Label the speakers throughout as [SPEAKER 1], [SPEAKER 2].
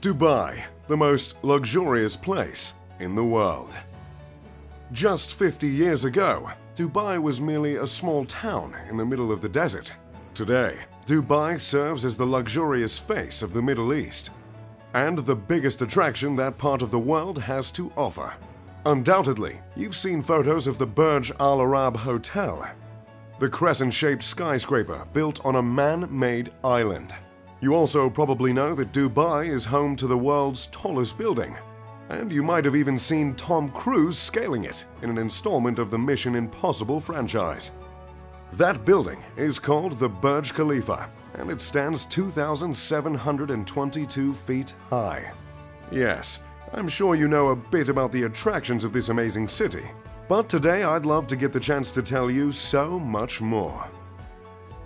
[SPEAKER 1] Dubai, the most luxurious place in the world. Just 50 years ago, Dubai was merely a small town in the middle of the desert. Today, Dubai serves as the luxurious face of the Middle East and the biggest attraction that part of the world has to offer. Undoubtedly, you've seen photos of the Burj Al Arab Hotel, the crescent-shaped skyscraper built on a man-made island. You also probably know that Dubai is home to the world's tallest building, and you might have even seen Tom Cruise scaling it in an installment of the Mission Impossible franchise. That building is called the Burj Khalifa, and it stands 2,722 feet high. Yes, I'm sure you know a bit about the attractions of this amazing city, but today I'd love to get the chance to tell you so much more.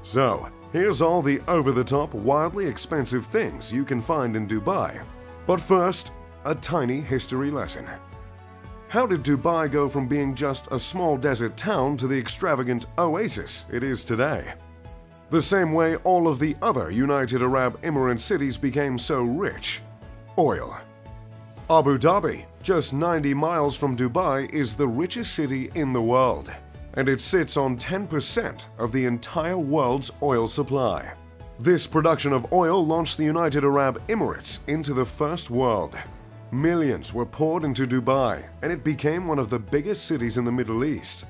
[SPEAKER 1] So, here's all the over-the-top, wildly expensive things you can find in Dubai. But first, a tiny history lesson. How did Dubai go from being just a small desert town to the extravagant oasis it is today? The same way all of the other United Arab Emirates cities became so rich. Oil. Abu Dhabi, just 90 miles from Dubai, is the richest city in the world, and it sits on 10% of the entire world's oil supply. This production of oil launched the United Arab Emirates into the first world. Millions were poured into Dubai, and it became one of the biggest cities in the Middle East.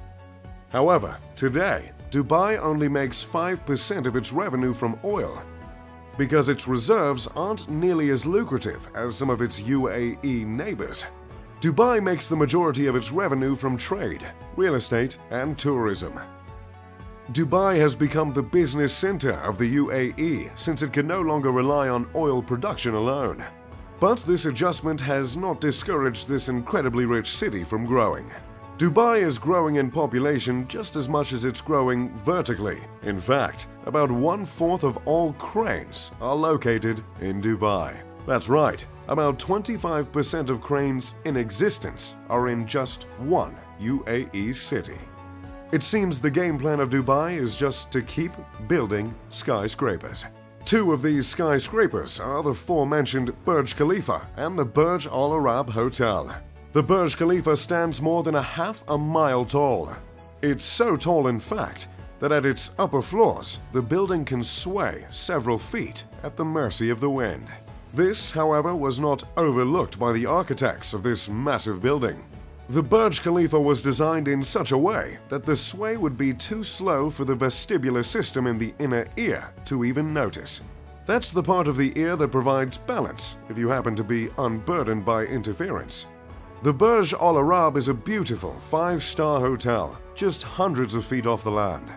[SPEAKER 1] However, today, Dubai only makes 5% of its revenue from oil, because its reserves aren't nearly as lucrative as some of its UAE neighbors. Dubai makes the majority of its revenue from trade, real estate, and tourism. Dubai has become the business center of the UAE since it can no longer rely on oil production alone. But this adjustment has not discouraged this incredibly rich city from growing. Dubai is growing in population just as much as it's growing vertically. In fact, about 1/4 of all cranes are located in Dubai. That's right, about 25% of cranes in existence are in just one UAE city. It seems the game plan of Dubai is just to keep building skyscrapers. Two of these skyscrapers are the aforementioned Burj Khalifa and the Burj Al Arab Hotel. The Burj Khalifa stands more than half a mile tall. It's so tall, in fact, that at its upper floors, the building can sway several feet at the mercy of the wind. This, however, was not overlooked by the architects of this massive building. The Burj Khalifa was designed in such a way that the sway would be too slow for the vestibular system in the inner ear to even notice. That's the part of the ear that provides balance if you happen to be unburdened by interference. The Burj Al Arab is a beautiful 5-star hotel, just hundreds of feet off the land.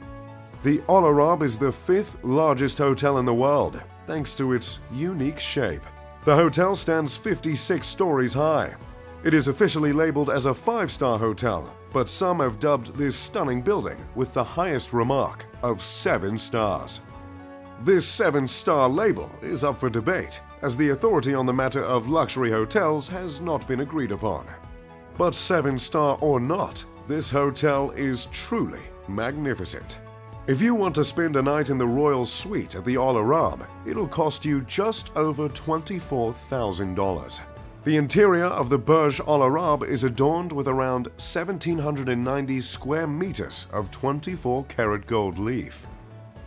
[SPEAKER 1] The Al Arab is the 5th largest hotel in the world, thanks to its unique shape. The hotel stands 56 stories high. It is officially labeled as a 5-star hotel, but some have dubbed this stunning building with the highest remark of 7 stars. This 7-star label is up for debate, as the authority on the matter of luxury hotels has not been agreed upon. But 7-star or not, this hotel is truly magnificent. If you want to spend a night in the royal suite at the Al Arab, it'll cost you just over $24,000. The interior of the Burj Al Arab is adorned with around 1,790 square meters of 24-karat gold leaf.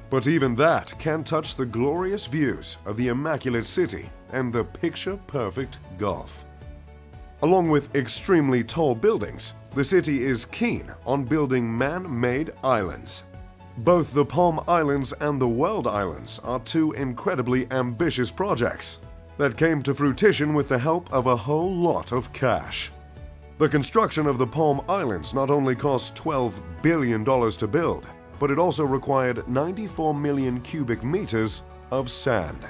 [SPEAKER 1] But even that can't touch the glorious views of the immaculate city and the picture-perfect Gulf. Along with extremely tall buildings, the city is keen on building man-made islands. Both the Palm Islands and the World Islands are two incredibly ambitious projects that came to fruition with the help of a whole lot of cash. The construction of the Palm Islands not only cost $12 billion to build, but it also required 94 million cubic meters of sand.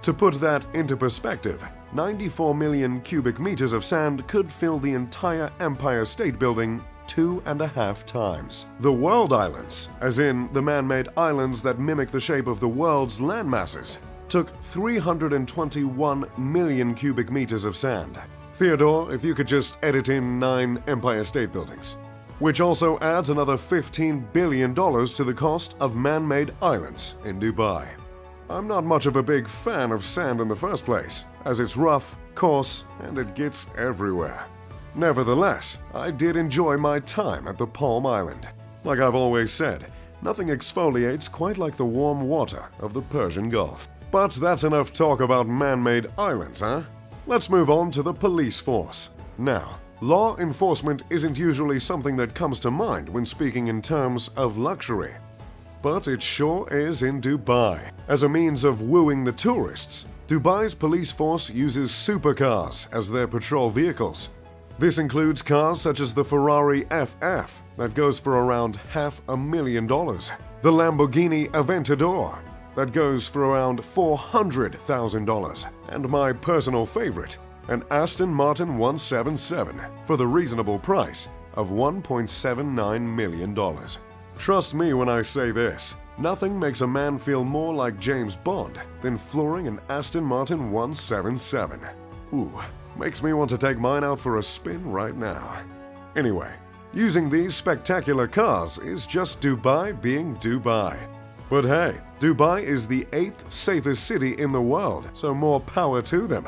[SPEAKER 1] To put that into perspective, 94 million cubic meters of sand could fill the entire Empire State Building 2.5 times. The World Islands, as in the man-made islands that mimic the shape of the world's landmasses, took 321 million cubic meters of sand. Theodore, if you could just edit in 9 Empire State Buildings. Which also adds another $15 billion to the cost of man-made islands in Dubai. I'm not much of a big fan of sand in the first place, as it's rough, coarse, and it gets everywhere. Nevertheless, I did enjoy my time at the Palm Island. Like I've always said, nothing exfoliates quite like the warm water of the Persian Gulf. But that's enough talk about man-made islands, huh? Let's move on to the police force. Now, law enforcement isn't usually something that comes to mind when speaking in terms of luxury. But it sure is in Dubai. As a means of wooing the tourists, Dubai's police force uses supercars as their patrol vehicles. This includes cars such as the Ferrari FF that goes for around $500,000, the Lamborghini Aventador that goes for around $400,000, and my personal favorite, an Aston Martin 177 for the reasonable price of $1.79 million. Trust me when I say this, nothing makes a man feel more like James Bond than flooring an Aston Martin 177. Ooh, makes me want to take mine out for a spin right now. Anyway, using these spectacular cars is just Dubai being Dubai. But hey, Dubai is the 8th safest city in the world, so more power to them.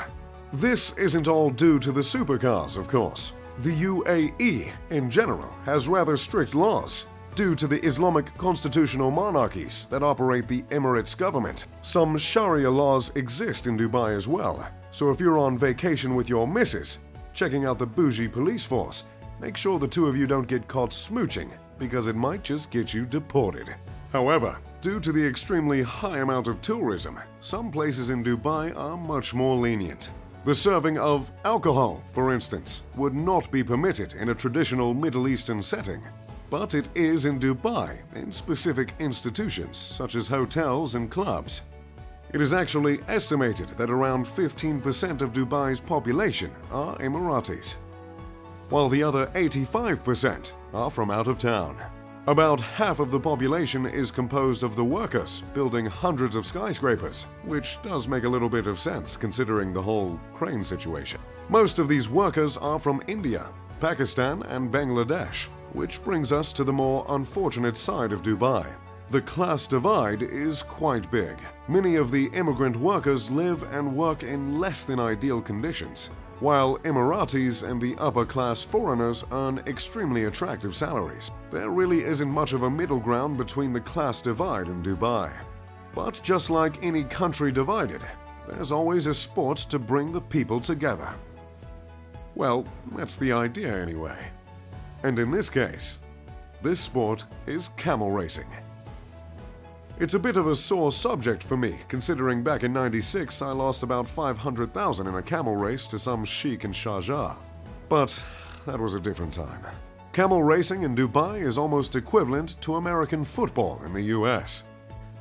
[SPEAKER 1] This isn't all due to the supercars, of course. The UAE, in general, has rather strict laws due to the Islamic constitutional monarchies that operate the Emirates government. Some Sharia laws exist in Dubai as well, so if you're on vacation with your missus, checking out the bougie police force, make sure the two of you don't get caught smooching, because it might just get you deported. However, due to the extremely high amount of tourism, some places in Dubai are much more lenient. The serving of alcohol, for instance, would not be permitted in a traditional Middle Eastern setting. But it is in Dubai in specific institutions such as hotels and clubs. It is actually estimated that around 15% of Dubai's population are Emiratis, while the other 85% are from out of town. About half of the population is composed of the workers building hundreds of skyscrapers, which does make a little bit of sense considering the whole crane situation. Most of these workers are from India, Pakistan, and Bangladesh, which brings us to the more unfortunate side of Dubai. The class divide is quite big. Many of the immigrant workers live and work in less than ideal conditions, while Emiratis and the upper-class foreigners earn extremely attractive salaries. There really isn't much of a middle ground between the class divide in Dubai. But just like any country divided, there's always a sport to bring the people together. Well, that's the idea anyway. And in this case, this sport is camel racing. It's a bit of a sore subject for me, considering back in '96 I lost about 500,000 in a camel race to some sheik in Sharjah. But that was a different time. Camel racing in Dubai is almost equivalent to American football in the US.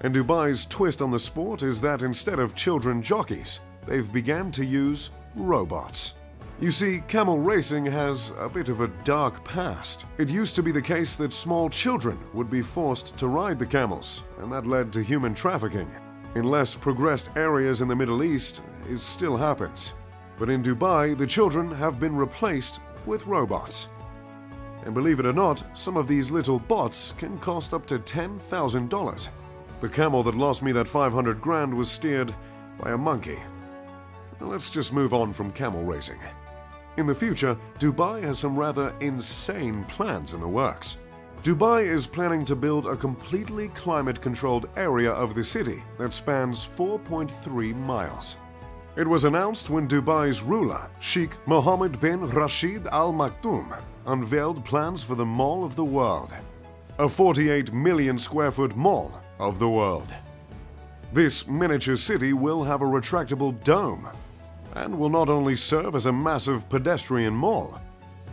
[SPEAKER 1] And Dubai's twist on the sport is that instead of children jockeys, they've began to use robots. You see, camel racing has a bit of a dark past. It used to be the case that small children would be forced to ride the camels, and that led to human trafficking. In less progressed areas in the Middle East, it still happens. But in Dubai, the children have been replaced with robots. And believe it or not, some of these little bots can cost up to $10,000. The camel that lost me that 500 grand was steered by a monkey. Now let's just move on from camel racing. In the future, Dubai has some rather insane plans in the works. Dubai is planning to build a completely climate-controlled area of the city that spans 4.3 miles. It was announced when Dubai's ruler, Sheikh Mohammed bin Rashid Al Maktoum, unveiled plans for the Mall of the World, a 48 million square foot mall of the world. This miniature city will have a retractable dome and will not only serve as a massive pedestrian mall,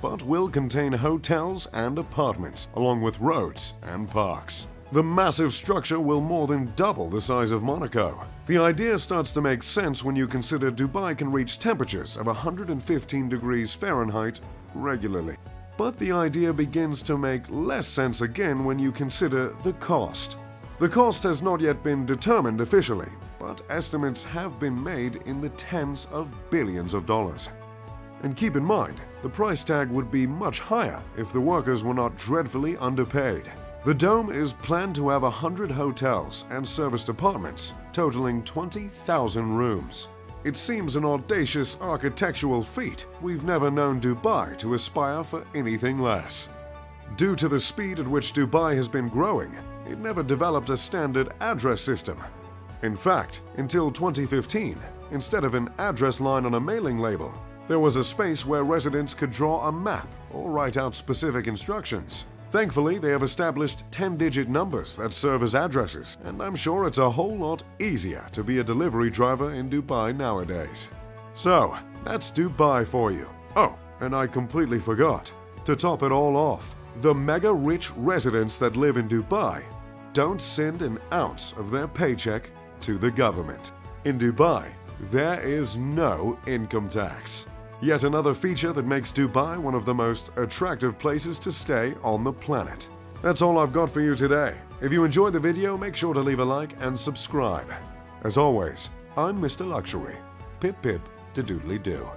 [SPEAKER 1] but will contain hotels and apartments, along with roads and parks. The massive structure will more than double the size of Monaco. The idea starts to make sense when you consider Dubai can reach temperatures of 115 degrees Fahrenheit regularly. But the idea begins to make less sense again when you consider the cost. The cost has not yet been determined officially, but estimates have been made in the tens of billions of dollars. And keep in mind, the price tag would be much higher if the workers were not dreadfully underpaid. The dome is planned to have 100 hotels and serviced apartments, totaling 20,000 rooms. It seems an audacious architectural feat. We've never known Dubai to aspire for anything less. Due to the speed at which Dubai has been growing, it never developed a standard address system. In fact, until 2015, instead of an address line on a mailing label, there was a space where residents could draw a map or write out specific instructions. Thankfully, they have established 10-digit numbers that serve as addresses, and I'm sure it's a whole lot easier to be a delivery driver in Dubai nowadays. So, that's Dubai for you. Oh, and I completely forgot. To top it all off, the mega-rich residents that live in Dubai don't send an ounce of their paycheck to the government. In Dubai, there is no income tax. Yet another feature that makes Dubai one of the most attractive places to stay on the planet. That's all I've got for you today. If you enjoyed the video, make sure to leave a like and subscribe. As always, I'm Mr. Luxury. Pip pip de doodly do.